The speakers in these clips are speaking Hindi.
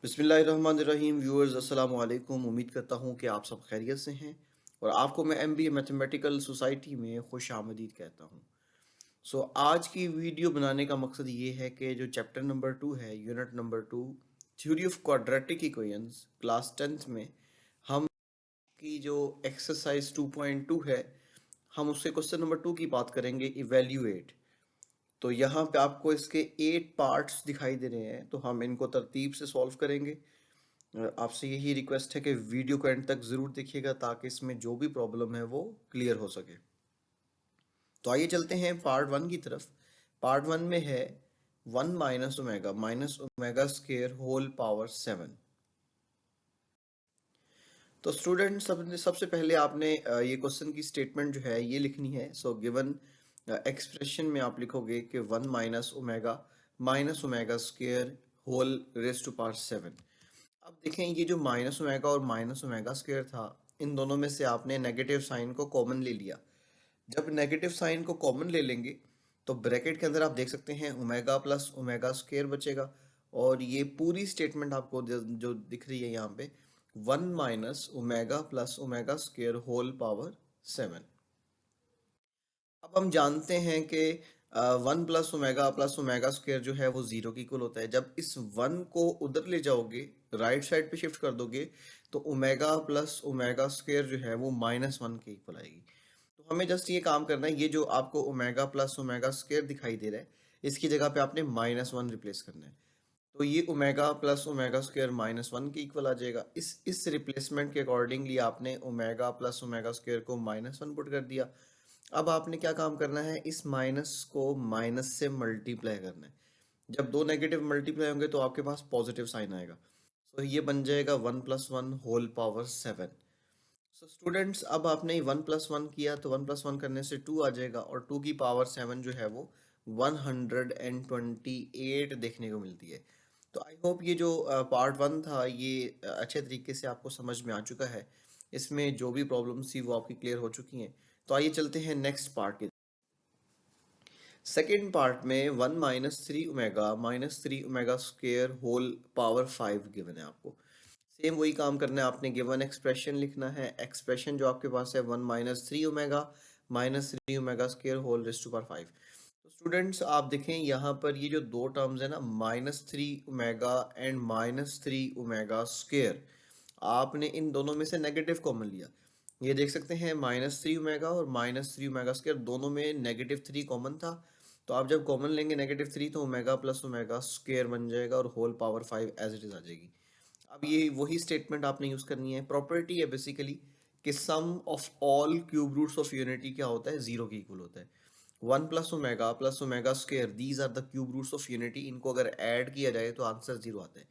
बिस्मिल्लाहिर्रहमानिर्रहीम। व्यूअर्स अस्सलाम वालेकुम। उम्मीद करता हूँ कि आप सब खैरियत से हैं और आपको मैं एमबीए मैथमेटिकल सोसाइटी में खुश आमदीद कहता हूँ। आज की वीडियो बनाने का मकसद ये है कि जो चैप्टर नंबर 2 है, unit number 2, theory of quadratic equations, class 10th में हम की जो एक्सरसाइज 2.2 है, हम उससे क्वेश्चन नंबर 2 की बात करेंगे, इवेल्यूएट। तो यहाँ पे आपको इसके 8 पार्ट्स दिखाई दे रहे हैं, तो हम इनको तरतीब से सॉल्व करेंगे। आपसे यही रिक्वेस्ट है कि वीडियो को एंड तक ज़रूर देखिएगा ताकि इसमें जो भी प्रॉब्लम है वो क्लियर हो सके। तो आइए चलते हैं पार्ट 1 की तरफ। पार्ट 1 में है 1 minus omega square whole power 7। तो स्टूडेंट सबसे पहले आपने ये क्वेश्चन की स्टेटमेंट जो है ये लिखनी है। गिवन एक्सप्रेशन में आप लिखोगे कि 1 minus omega square whole raise to power 7। अब देखें, ये जो माइनस ओमेगा और माइनस ओमेगा स्क्वायर था, इन दोनों में से आपने नेगेटिव साइन को कॉमन ले लिया। जब नेगेटिव साइन को कॉमन ले लेंगे तो ब्रैकेट के अंदर आप देख सकते हैं ओमेगा प्लस ओमेगा स्क्वायर बचेगा। और ये पूरी स्टेटमेंट आपको जो दिख रही है यहाँ पे, 1 minus omega plus omega square whole power 7। अब हम जानते हैं कि 1 प्लस ओमेगा स्क्वायर जो है वो जीरो की इक्वल होता है। जब इस 1 को उधर ले जाओगे, राइट साइड पे शिफ्ट कर दोगे, तो ओमेगा प्लस ओमेगा स्क्वायर जो है वो -1 के इक्वल आएगी। तो हमें जस्ट ये काम करना है, ये जो आपको ओमेगा प्लस ओमेगा स्क्वायर दिखाई दे रहा है, इसकी जगह पे आपने -1 रिप्लेस करना है। तो ये ओमेगा प्लस ओमेगा स्क्वायर -1 के इक्वल आ जाएगा। इस रिप्लेसमेंट के अकॉर्डिंगली आपने ओमेगा प्लस ओमेगा स्क्वायर को -1 पुट कर दिया। अब आपने क्या काम करना है, इस माइनस को माइनस से मल्टीप्लाई करना है। जब दो नेगेटिव मल्टीप्लाई होंगे तो आपके पास पॉजिटिव साइन आएगा। ये बन जाएगा 1 + 1 होल पावर 7। स्टूडेंट्स, अब आपने 1 + 1 किया तो 1 + 1 करने से 2 आ जाएगा और 2 की पावर 7 जो है वो 128 देखने को मिलती है। तो आई होप ये जो पार्ट 1 था ये अच्छे तरीके से आपको समझ में आ चुका है। इसमें जो भी प्रॉब्लम्स थी वो आपकी क्लियर हो चुकी हैं। तो आइए चलते हैं नेक्स्ट पार्ट के। सेकेंड पार्ट में 1 -3 omega square whole power 5 given है आपको। सेम वही काम करना है, आपने गिवन एक्सप्रेशन लिखना है। एक्सप्रेशन जो आपके पास है 1 -3 omega square whole raise to power 5। तो स्टूडेंट्स आप देखें यहाँ पर ये जो दो टर्म्स है ना, -3 ओमेगा एंड -3 ओमेगा स्क्वेयर, आपने इन दोनों में से नेगेटिव कॉमन लिया। ये देख सकते हैं -3 ओमेगा और -3 ओमेगा स्क्वायर दोनों में -3 कॉमन था। तो आप जब कॉमन लेंगे -3 तो ओमेगा प्लस ओमेगा स्क्वायर बन जाएगा और whole power 5 as it is आ जाएगी। अब ये वही स्टेटमेंट आपने यूज करनी है। प्रॉपर्टी है बेसिकली कि sum of all cube roots of unity क्या होता है, जीरो की इक्वल होता है। 1 plus omega square, these are the cube roots of unity. इनको अगर ऐड किया जाए तो आंसर जीरो आता है।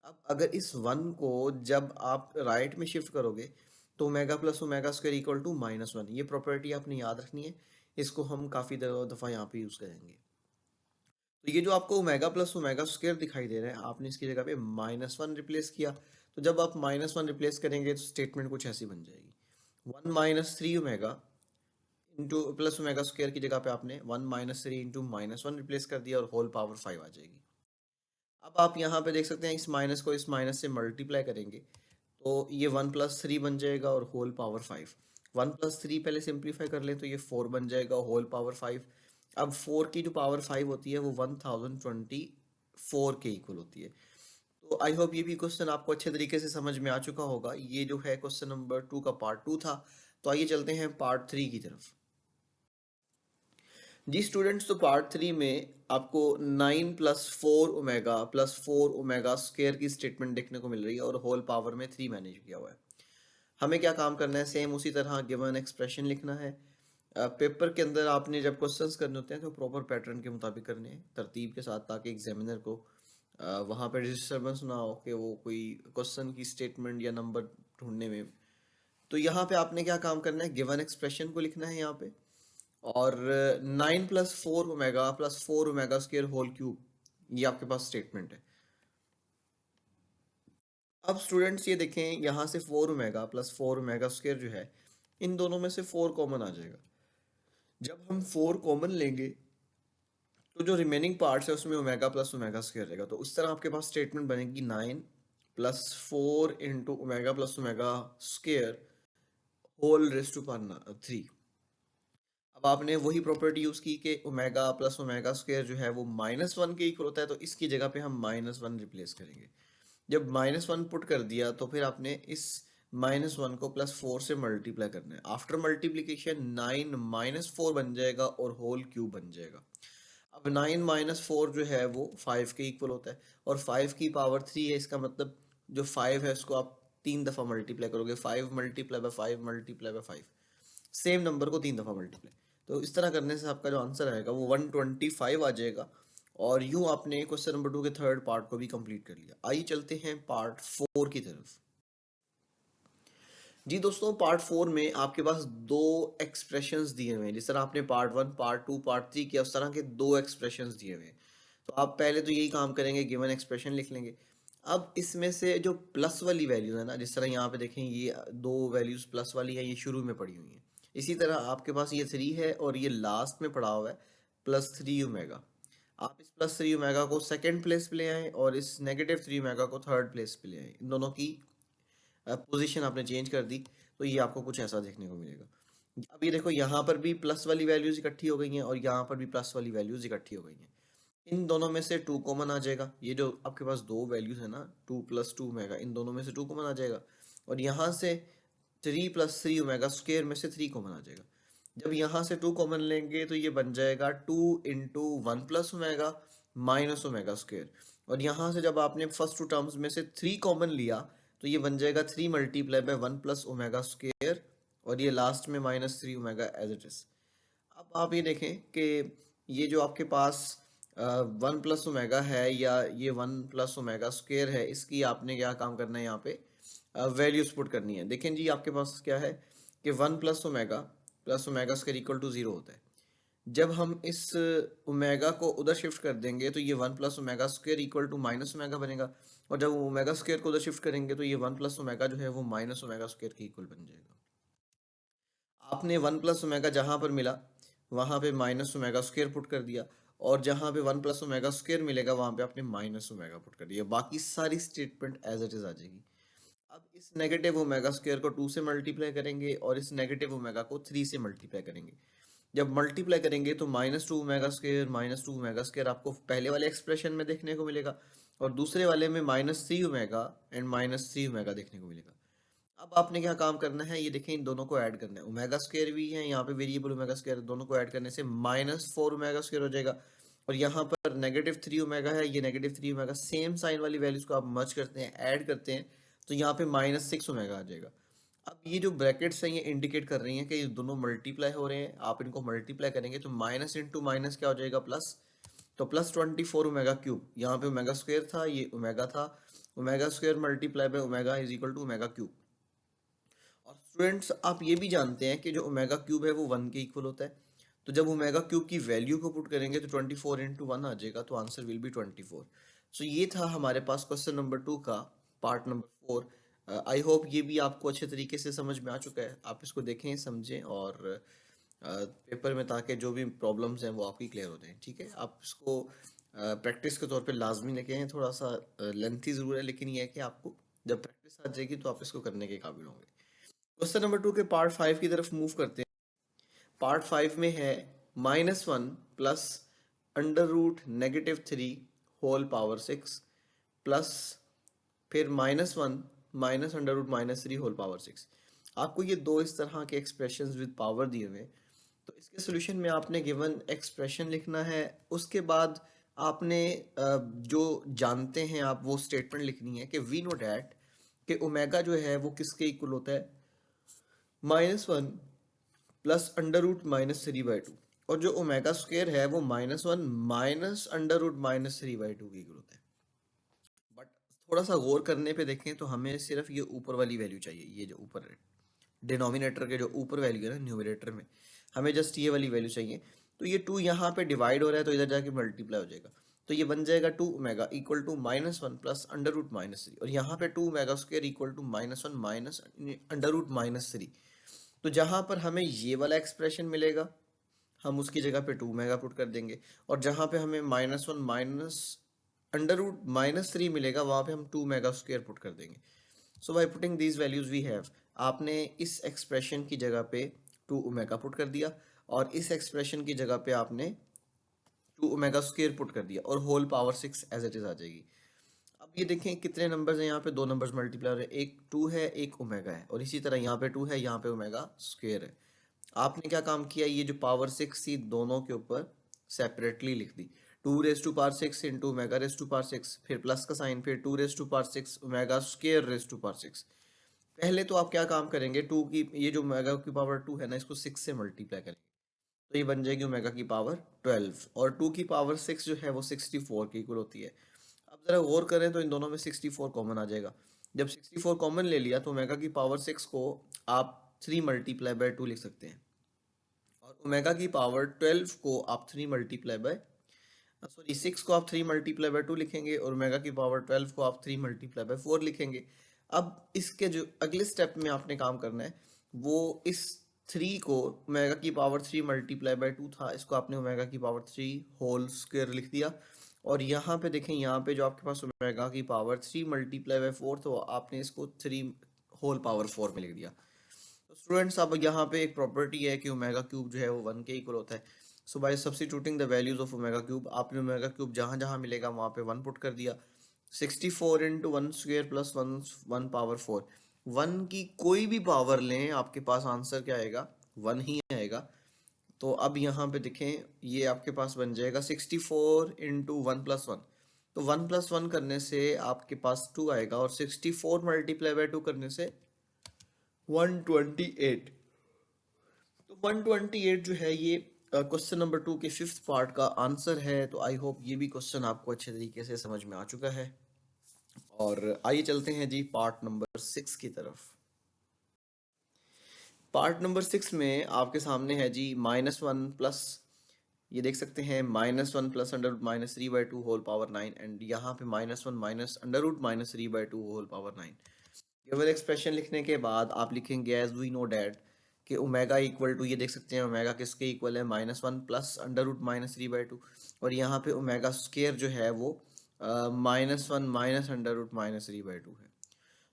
अब अगर इस 1 को जब आप राइट में शिफ्ट करोगे तो omega plus omega square equal to -1। ये प्रॉपर्टी आपने याद रखनी है, इसको हम काफ़ी दफ़ा यहाँ पे यूज़ करेंगे। तो ये जो आपको ओमेगा प्लस ओमेगा स्क्वायर दिखाई दे रहा है, आपने इसकी जगह पे -1 रिप्लेस किया। तो जब आप -1 रिप्लेस करेंगे तो स्टेटमेंट कुछ ऐसी बन जाएगी। 1 -3 omega into plus omega square की जगह पे आपने 1 -3 इंटू -1 रिप्लेस कर दिया और होल पावर 5 आ जाएगी। अब आप यहाँ पे देख सकते हैं इस माइनस को इस माइनस से मल्टीप्लाई करेंगे तो ये 1 + 3 बन जाएगा और होल पावर 5। 1 + 3 पहले सिंप्लीफाई कर लें तो ये 4 बन जाएगा, होल पावर 5। अब 4 की जो पावर 5 होती है वो 1024 के इक्वल होती है। तो आई होप ये भी क्वेश्चन आपको अच्छे तरीके से समझ में आ चुका होगा। ये जो है क्वेश्चन नंबर 2 का पार्ट 2 था। तो आइए चलते हैं पार्ट 3 की तरफ। जी स्टूडेंट्स, तो पार्ट 3 में आपको 9 + 4 ओमेगा स्क्वायर की स्टेटमेंट देखने को मिल रही है और होल पावर में 3 मैनेज किया हुआ है। हमें क्या काम करना है, सेम उसी तरह गिवन एक्सप्रेशन लिखना है। पेपर के अंदर आपने जब क्वेश्चंस करने होते हैं तो प्रॉपर पैटर्न के मुताबिक करने हैं, तरतीब के साथ, ताकि एग्जामिनर को वहाँ पे डिस्टर्बेंस ना हो कि वो कोई क्वेश्चन की स्टेटमेंट या नंबर ढूंढने में। तो यहाँ पे आपने क्या काम करना है, गिवन एक्सप्रेशन को लिखना है यहाँ पे। और 9 + 4 ओमेगा स्क्वायर होल क्यूब, ये आपके पास स्टेटमेंट है। अब स्टूडेंट्स ये देखें, यहाँ से 4 ओमेगा प्लस 4 ओमेगा स्क्वायर जो है, इन दोनों में से 4 कॉमन आ जाएगा। जब हम 4 कॉमन लेंगे तो जो रिमेनिंग पार्ट्स है उसमें ओमेगा प्लस ओमेगा स्क्वायर रहेगा। तो उस तरह आपके पास स्टेटमेंट बनेगी 9 plus 4 into omega plus omega square whole raise to power 3। अब आपने वही प्रॉपर्टी यूज की कि ओमेगा प्लस ओमेगा स्क्वायर जो है वो -1 के इक्वल होता है, तो इसकी जगह पे हम -1 रिप्लेस करेंगे। जब -1 पुट कर दिया तो फिर आपने इस -1 को +4 से मल्टीप्लाई करना है। आफ्टर मल्टीप्लीकेशन 9 -4 बन जाएगा और होल क्यूब बन जाएगा। अब 9 - 4 जो है वो 5 के इक्वल होता है, और 5 की पावर 3 है, इसका मतलब जो 5 है उसको आप 3 दफ़ा मल्टीप्लाई करोगे, 5 multiply by 5 multiply by 5, same number को 3 दफ़ा मल्टीप्लाई। तो इस तरह करने से आपका जो आंसर आएगा वो 125 आ जाएगा। और यूं आपने क्वेश्चन नंबर 2 के थर्ड पार्ट को भी कंप्लीट कर लिया। आइए चलते हैं पार्ट 4 की तरफ। जी दोस्तों, पार्ट 4 में आपके पास दो एक्सप्रेशंस दिए हुए हैं। जिस तरह आपने पार्ट 1, पार्ट 2, पार्ट 3 किया, उस तरह के दो एक्सप्रेशंस दिए हुए हैं। तो आप पहले तो यही काम करेंगे, गिवन एक्सप्रेशन लिख लेंगे। अब इसमें से जो प्लस वाली वैल्यू है ना, जिस तरह यहाँ पे देखें ये दो वैल्यूज प्लस वाली है, ये शुरू में पड़ी हुई है। इसी तरह आपके पास ये 3 है और ये लास्ट में पड़ा हुआ है +3 ओमेगा। आप इस +3 ओमेगा को सेकेंड प्लेस पे ले आए और इस -3 ओमेगा को थर्ड प्लेस पे ले आए। इन दोनों की पोजीशन आपने चेंज कर दी, तो ये आपको कुछ ऐसा देखने को मिलेगा। अब ये देखो, यहाँ पर भी प्लस वाली वैल्यूज इकट्ठी हो गई हैं और यहाँ पर भी प्लस वाली वैल्यूज इकट्ठी हो गई हैं। इन दोनों में से 2 कॉमन आ जाएगा। ये जो आपके पास दो वैल्यूज है ना, 2 + 2 ओमेगा, इन दोनों में से 2 कॉमन आ जाएगा। और यहाँ से 3 + 3 ओमेगा स्क्वायर में से 3 कॉमन आ जाएगा। जब यहाँ से 2 कॉमन लेंगे तो ये बन जाएगा 2 into 1 + omega minus omega square. और यहाँ से जब आपने फर्स्ट टू टर्म्स में से 3 कॉमन लिया तो ये बन जाएगा 3 मल्टीप्लाई बाय 1 + ओमेगा स्क्वायर, और ये लास्ट में -3 ओमेगा एज इट इज। अब आप ये देखें कि ये जो आपके पास 1 + ओमेगा है या ये 1 + ओमेगा स्क्वायर है, इसकी आपने क्या काम करना है, यहाँ पे वैल्यूज पुट करनी है। देखें जी, आपके पास क्या है कि 1 + omega plus omega square equal to 0 होता है। जब हम इस ओमेगा को उधर शिफ्ट कर देंगे तो ये 1 + omega square equal to minus omega बनेगा, और जब ओमेगा स्क्वायर को उधर शिफ्ट करेंगे तो ये 1 + ओमेगा जो है वो माइनस ओमेगा स्क्वायर के इक्वल बन जाएगा। आपने 1 + ओमेगा जहाँ पर मिला वहाँ पे माइनस ओमेगा स्क्वायर पुट कर दिया, और जहाँ पे 1 + ओमेगा स्क्वायर मिलेगा वहाँ पे आपने माइनस ओमेगा पुट कर दिया। बाकी सारी स्टेटमेंट एज इट इज आ जाएगी। अब इस नेगेटिव ओमेगा स्क्वायर को 2 से मल्टीप्लाई करेंगे और इस नेगेटिव ओमेगा को 3 से मल्टीप्लाई करेंगे। जब मल्टीप्लाई करेंगे तो -2 ओमेगा स्क्वायर -2 ओमेगा स्क्वायर आपको पहले वाले एक्सप्रेशन में देखने को मिलेगा, और दूसरे वाले में -3 ओमेगा एंड -3 ओमेगा देखने को मिलेगा। अब आपने क्या काम करना है, ये देखें, इन दोनों को ऐड करना है। ओमेगा स्क्वायर भी है यहाँ पे, वेरिएबल ओमेगा स्क्वायर, दोनों को ऐड करने से -4 ओमेगा स्क्वायर हो जाएगा। और यहाँ पर -3 ओमेगा है, ये -3 ओमेगा, सेम साइन वाली वैल्यूज को आप मर्ज करते हैं, ऐड करते हैं, तो यहाँ पे -6 ओमेगा आ जाएगा। अब ये जो ब्रैकेट्स हैं ये इंडिकेट कर रही हैं कि ये दोनों मल्टीप्लाई हो रहे हैं। आप इनको मल्टीप्लाई करेंगे तो माइनस इंटू माइनस क्या हो जाएगा, प्लस। तो +24 ओमेगा क्यूब, यहाँ पे ओमेगा स्क्वायर था, ये ओमेगा था। Omega square multiply by omega is equal to omega cube. और स्टूडेंट्स, आप ये भी जानते हैं कि जो ओमेगा क्यूब है वो 1 के इक्वल होता है। तो जब ओमेगा क्यूब की वैल्यू को पुट करेंगे तो 24 इंटू 1 आ जाएगा, तो आंसर विल बी 24। सो ये था हमारे पास क्वेश्चन नंबर 2 का पार्ट नंबर 4। आई होप ये भी आपको अच्छे तरीके से समझ में आ चुका है। आप इसको देखें, समझें और पेपर में, ताकि जो भी प्रॉब्लम्स हैं वो आपकी क्लियर हो जाएं। ठीक है, आप इसको प्रैक्टिस के तौर पे लाजमी लेके आएं। थोड़ा सा लेंथी ज़रूर है, लेकिन ये है कि आपको जब प्रैक्टिस आ जाएगी तो आप इसको करने के काबिल होंगे। क्वेश्चन नंबर 2 के पार्ट 5 की तरफ मूव करते हैं। पार्ट 5 में है -1 प्लस √-3 होल पावर 6 प्लस फिर -1 माइनस √-3 होल पावर 6। आपको ये दो इस तरह के एक्सप्रेशंस विद पावर दिए हुए हैं। तो इसके सोल्यूशन में आपने गिवन एक्सप्रेशन लिखना है। उसके बाद आपने जो जानते हैं आप वो स्टेटमेंट लिखनी है कि वी नो डैट कि ओमेगा जो है वो किसके इक्वल होता है, -1 प्लस √-3/2, और जो ओमेगा स्क्वायर है वो -1 माइनस √-3/2 के इक्वल होता है। बट थोड़ा सा गौर करने पे देखें तो हमें सिर्फ ये ऊपर वाली वैल्यू चाहिए, ये जो ऊपर है डिनोमिनेटर के जो ऊपर वैल्यू है ना न्यूमरेटर में, हमें जस्ट ये वाली वैल्यू चाहिए। तो ये 2 यहाँ पे डिवाइड हो रहा है तो इधर जाके मल्टीप्लाई हो जाएगा, तो ये बन जाएगा 2 ओमेगा इक्वल टू -1 प्लस √-3, और यहाँ पे 2 omega square equal to -1 minus √-3। तो जहाँ पर हमें ये वाला एक्सप्रेशन मिलेगा हम उसकी जगह पे 2 ओमेगा पुट कर देंगे, और जहाँ पे हमें -1 माइनस अंडर रूट -3 मिलेगा वहाँ पे हम 2 ओमेगा स्क्वायर पुट कर देंगे। So by putting these values we have, आपने इस एक्सप्रेशन की जगह पे 2 ओमेगा पुट कर दिया और इस एक्सप्रेशन की जगह पे आपने 2 ओमेगा स्क्वायर पुट कर दिया और whole power 6 as it is आ जाएगी। अब ये देखें कितने नंबर्स हैं यहाँ पे, दो नंबर्स मल्टीप्लाई हो रहे हैं, एक 2 है एक ओमेगा है, और इसी तरह यहाँ पे 2 है यहाँ पे ओमेगा स्क्वायर है। आपने क्या काम किया, ये जो पावर 6 थी दोनों के ऊपर सेपरेटली लिख दी। 2 raise to power 6 into omega raise to power 6, फिर प्लस का साइन, फिर 2 raise to power 6 omega square raise to power 6। पहले तो आप क्या काम करेंगे, 2 की ये जो ओमेगा की पावर 2 है ना, इसको 6 से मल्टीप्लाई करेंगे तो ये बन जाएगी ओमेगा की पावर 12, और 2 की पावर 6 जो है वो 64 की इक्वल होती है। अब जरा गौर करें तो इन दोनों में 64 कॉमन आ जाएगा। जब 64 कॉमन ले लिया तो ओमेगा की पावर 6 को आप 3 मल्टीप्लाई बाय 2 लिख सकते हैं, और ओमेगा की पावर 12 को आप 3 मल्टीप्लाई बाय सॉरी 6 को आप 3 मल्टीप्लाई बाय 2 लिखेंगे, और ओमेगा की पावर 12 को आप 3 मल्टीप्लाई बाय 4 लिखेंगे। अब इसके जो अगले स्टेप में आपने काम करना है वो इस 3 को ओमेगा की पावर 3 मल्टीप्लाई बाय 2 था, इसको आपने ओमेगा की पावर 3 होल स्क्वायर लिख दिया। और यहाँ पे देखें, यहाँ पे जो आपके पास ओमेगा की पावर 3 मल्टीप्लाई बाय 4 तो आपने इसको 3 होल पावर 4 में लिख दिया। तो स्टूडेंट्स अब यहाँ पे एक प्रॉपर्टी है कि ओमेगा क्यूब जो है वो 1 के इक्वल होता है। So by substituting the values of omega cube, आपने ओमेगा क्यूब जहाँ जहाँ मिलेगा वहाँ पे 1 पुट कर दिया। 64 इंटू 1 स्क्वायर प्लस 1 पावर 4, 1 की कोई भी पावर लें आपके पास आंसर क्या आएगा, 1 ही आएगा। तो अब यहाँ पे देखें, ये आपके पास बन जाएगा 64 इंटू 1+1, तो 1+1 करने से आपके पास 2 आएगा, और 64 मल्टीप्लाई बाय 2 करने से 128। तो 128 जो है ये क्वेश्चन नंबर 2 के 5th पार्ट का आंसर है। तो आई होप ये भी क्वेश्चन आपको अच्छे तरीके से समझ में आ चुका है, और आइए चलते हैं जी पार्ट नंबर 6 की तरफ। पार्ट नंबर 6 में आपके सामने है जी -1 प्लस, ये देख सकते हैं -1 plus under root -3/2 whole power 9, and यहाँ पे -1 minus under root -3/2 whole power 9। केवल एक्सप्रेशन लिखने के बाद आप लिखेंगे एज वी नो डैट कि ओमेगा इक्वल टू, ये देख सकते हैं ओमेगा किसके इक्वल है, -1 प्लस अंडर रूट -3/2, और यहाँ पे ओमेगा स्क्वायर जो है वो -1 माइनस अंडर रूट -3/2 है।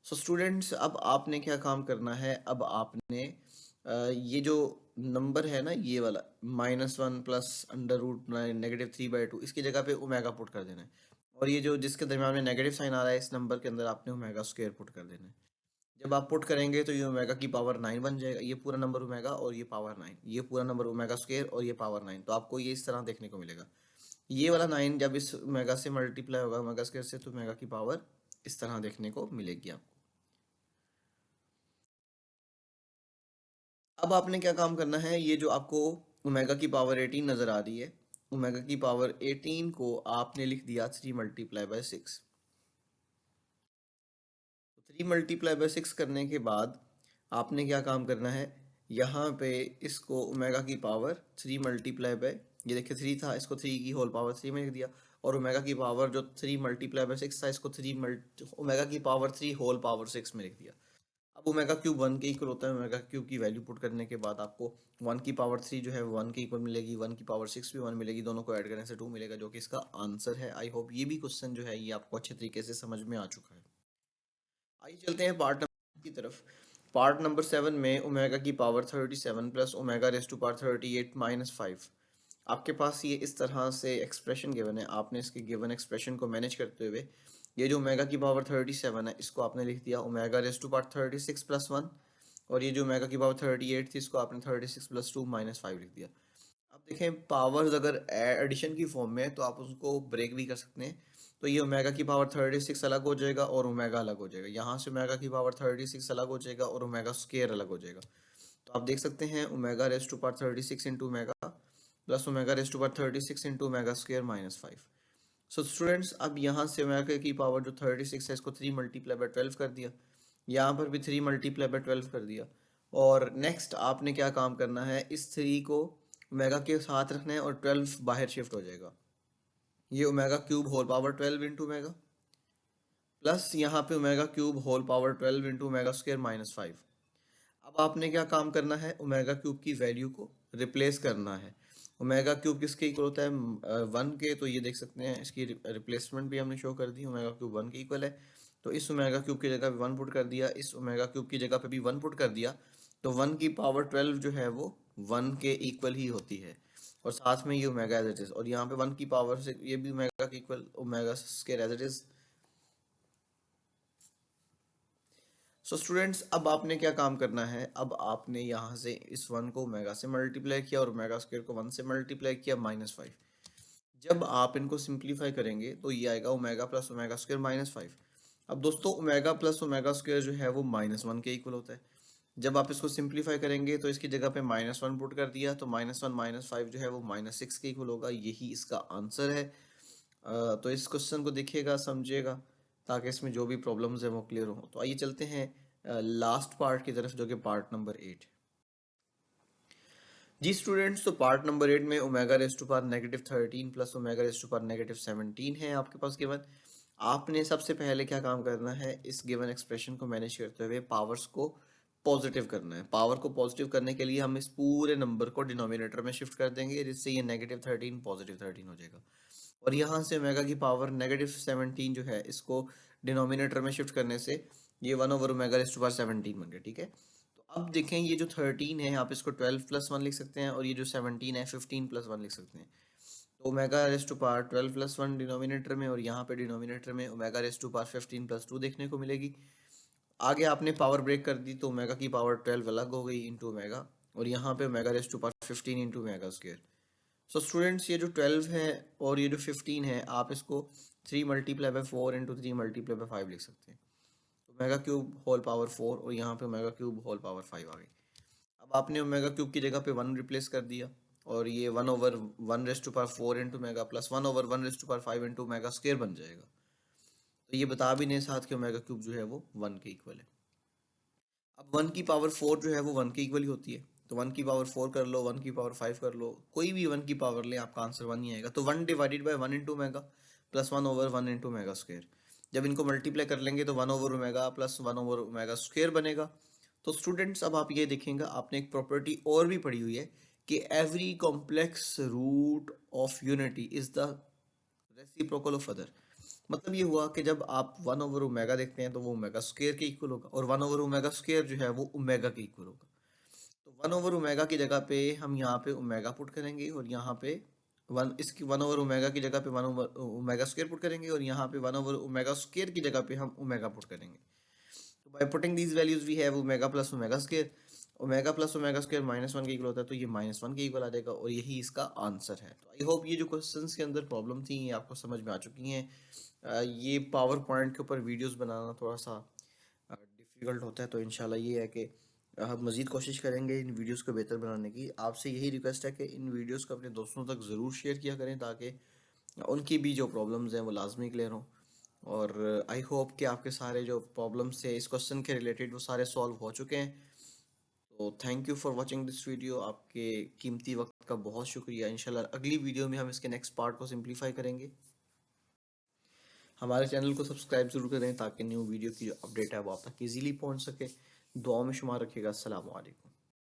सो स्टूडेंट्स अब आपने क्या काम करना है, अब आपने ये जो नंबर है ना ये वाला -1 प्लस अंडर रूट -3/2, इसकी जगह पे ओमेगा पुट कर देना है, और ये जो जिसके दरम्यान में नेगेटिव साइन आ रहा है इस नंबर के अंदर आपने ओमेगा स्क्वायर पुट कर देना है। जब आप पुट करेंगे तो ये ओमेगा की पावर 9 बन जाएगा, ये पूरा नंबर ओमेगा और ये पावर 9, ये पूरा नंबर ओमेगा स्क्वायर और ये पावर 9, तो आपको ये इस तरह देखने को मिलेगा। ये वाला 9 जब इस ओमेगा से मल्टीप्लाई होगा ओमेगा स्क्वायर से, तो ओमेगा की पावर इस तरह देखने को मिलेगी आपको। अब आपने क्या काम करना है, ये जो आपको ओमेगा की पावर 18 नज़र आ रही है, ओमेगा की पावर 18 को आपने लिख दिया 3 मल्टीप्लाई बाय 6। 3 मल्टीप्लाई बाय 6 करने के बाद आपने क्या काम करना है, यहाँ पे इसको ओमेगा की पावर 3 मल्टीप्लाई बाय, ये देखिए 3 था, इसको 3 की होल पावर 3 में लिख दिया, और ओमेगा की पावर जो 3 मल्टीप्लाई बाय 6 था इसको 3 ओमेगा की पावर 3 होल पावर 6 में लिख दिया। अब ओमेगा क्यूब 1 के इक्वल होता है, ओमेगा क्यूब की वैल्यू पुट करने के बाद आपको 1 की पावर 3 जो है 1 के इक्वल मिलेगी, 1 की पावर 6 भी 1 मिलेगी, दोनों को ऐड करने से 2 मिलेगा, जो कि इसका आंसर है। आई होप ये भी क्वेश्चन जो है ये आपको अच्छे तरीके से समझ में आ चुका है। आइए चलते हैं पार्ट नंबर की तरफ। पार्ट नंबर 7 में ओमेगा की power 37 plus omega raise to power 38 minus 5, आपके पास ये इस तरह से एक्सप्रेशन गिवन है। आपने इसके गिवन एक्सप्रेशन को मैनेज करते हुए ये जो ओमेगा की पावर 37 है इसको आपने लिख दिया omega raise to power 36 plus 1, और ये जो ओमेगा की पावर 38 थी इसको आपने 36 प्लस 2 माइनस 5 लिख दिया। अब देखें पावर्स अगर एडिशन की फॉर्म में है तो आप उसको ब्रेक भी कर सकते हैं, तो ये ओमेगा की पावर 36 अलग हो जाएगा और ओमेगा अलग हो जाएगा, यहाँ से ओमेगा की पावर 36 अलग हो जाएगा और ओमेगा स्क्वायर अलग हो जाएगा। तो आप देख सकते हैं omega raise to power 36 into omega plus omega raise to power 36 into omega square -5। So students अब यहाँ से ओमेगा की पावर जो 36 है इसको 3 मल्टीप्लाई बाय 12 कर दिया, यहाँ पर भी 3 मल्टीप्लाई बाय 12 कर दिया, और नेक्स्ट आपने क्या काम करना है, इस 3 को ओमेगा के साथ रखना है और 12 बाहर शिफ्ट हो जाएगा, ये omega cube whole power 12 into omega plus यहाँ पे omega cube whole power 12 into omega square -5। अब आपने क्या काम करना है, ओमेगा क्यूब की वैल्यू को रिप्लेस करना है, ओमेगा क्यूब किसके इक्वल होता है? 1 के। तो ये देख सकते हैं, इसकी रिप्लेसमेंट भी हमने शो कर दी, ओमेगा क्यूब 1 के इक्वल है। तो इस ओमेगा क्यूब की जगह पे 1 पुट कर दिया, इस ओमेगा क्यूब की जगह पे भी 1 पुट कर दिया, तो 1 की पावर 12 जो है वो 1 के इक्वल ही होती है। और साथ में ये ओमेगा एज इट इज, और यहाँ पे 1 की पावर से ये भी ओमेगा के equal, omega square as it is. So students, अब आपने क्या काम करना है, अब आपने यहाँ से इस 1 को ओमेगा से मल्टीप्लाई किया और ओमेगा स्क्वायर को 1 से मल्टीप्लाई किया -5। जब आप इनको सिंप्लीफाई करेंगे तो ये आएगा ओमेगा प्लस ओमेगा स्क्वायर -5। अब दोस्तों ओमेगा प्लस ओमेगा स्क्वायर जो है वो -1 के इक्वल होता है। जब आप इसको सिंप्लीफाई करेंगे तो इसकी जगह पे -1 पुट कर दिया, तो -1 -5 जो है वो -6 के इक्वल होगा। यही इसका आंसर है। तो इस क्वेश्चन को देखिएगा, समझिएगा, ताकि इसमें जो भी प्रॉब्लम्स है वो क्लियर हो। तो आइए चलते हैं लास्ट पार्ट की तरफ, जो कि पार्ट नंबर 8। जी स्टूडेंट्स, तो पार्ट नंबर 8 में omega raise to power -13 plus omega raise to power -17 है आपके पास गिवन। आपने सबसे पहले क्या काम करना है, इस गिवन एक्सप्रेशन को मैनेज करते हुए पावर्स को पॉजिटिव करना है। पावर को पॉजिटिव करने के लिए हम इस पूरे नंबर को डिनोमिनेटर में शिफ्ट कर देंगे, जिससे ये -13 +13 हो जाएगा। और यहाँ से ओमेगा की पावर -17 जो है, इसको डिनोमिनेटर में शिफ्ट करने से ये 1/ओमेगा रेस टू पावर 17 बन गया। ठीक है, तो अब देखें, ये जो 13 है आप इसको 12 + 1 लिख सकते हैं, और ये जो 17 है 15 + 1 लिख सकते हैं। तो omega raise to power 12 + 1 denominator में, और यहाँ पे डिनोमिनेटर में ओमेगा रेस टू पावर 15 + 2 देखने को मिलेगी। आगे आपने पावर ब्रेक कर दी, तो ओमेगा की पावर 12 अलग हो गई इंटू ओमेगा, और यहाँ पे omega raise to power 15 into omega square. So students, ये जो 12 है और ये जो 15 है, आप इसको 3 × 4 इंटू 3 × 5 लिख सकते हैं। तो ओमेगा क्यूब होल पावर 4, और यहाँ पे ओमेगा क्यूब होल पावर 5 आ गई। अब आपने ओमेगा क्यूब की जगह पे 1 रिप्लेस कर दिया, और ये 1/1 raise to power 4 into omega plus 1/1 raise to power 5 into omega square बन जाएगा। तो ये बता भी नहीं साथ कि ओमेगा क्यूब जो है वो 1 के इक्वल है। अब 1 की पावर 4 जो है वो 1 के इक्वल ही होती है, तो 1 की पावर 4 कर लो, 1 की पावर 5 कर लो, कोई भी 1 की पावर ले, आपका आंसर 1 ही आएगा। तो 1 divided by 1 into omega plus 1/1 into omega square. जब इनको मल्टीप्लाई कर लेंगे तो 1/ओमेगा प्लस 1/ओमेगा स्क्वायर बनेगा। तो स्टूडेंट्स, अब आप ये देखेंगे, आपने एक प्रॉपर्टी और भी पढ़ी हुई है कि every complex root of unity is the reciprocal of other. मतलब ये हुआ कि जब आप 1/ओमेगा देखते हैं तो वो ओमेगा स्क्वायर के इक्वल होगा, और 1/ओमेगा स्क्वायर जो है वो ओमेगा के इक्वल होगा। तो 1/ओमेगा की जगह पे हम यहाँ पे ओमेगा पुट करेंगे, और यहाँ पे इसकी 1/ओमेगा की जगह पे 1/ओमेगा स्क्वायर पुट करेंगे, और यहाँ पे 1/ओमेगा स्क्वायर की जगह पे हम ओमेगा पुट करेंगे। तो by putting these values we have omega plus omega square. Omega plus omega square -1 के इक्वल होता है, तो ये -1 के इक्वल आ जाएगा, और यही इसका आंसर है। तो आई होप ये जो क्वेश्चंस के अंदर प्रॉब्लम थी ये आपको समझ में आ चुकी हैं। ये पावर पॉइंट के ऊपर वीडियोस बनाना थोड़ा सा डिफ़िकल्ट होता है, तो इंशाल्लाह ये है कि हम मज़ीद कोशिश करेंगे इन वीडियोस को बेहतर बनाने की। आपसे यही रिक्वेस्ट है कि इन वीडियोस को अपने दोस्तों तक ज़रूर शेयर किया करें, ताकि उनकी भी जो प्रॉब्लम्स हैं वो लाजमी क्लियर हों। और आई होप कि आपके सारे जो प्रॉब्लम्स थे इस क्वेश्चन के रिलेटेड वो सारे सॉल्व हो चुके हैं। तो thank you for watching this video. आपके कीमती वक्त का बहुत शुक्रिया। इंशाल्लाह अगली वीडियो में हम इसके नेक्स्ट पार्ट को सिंप्लीफाई करेंगे। हमारे चैनल को सब्सक्राइब ज़रूर करें, ताकि न्यू वीडियो की जो अपडेट है वो आप तक ईजीली पहुंच सके। दुआ में शुमार रखिएगा। अस्सलाम वालेकुम।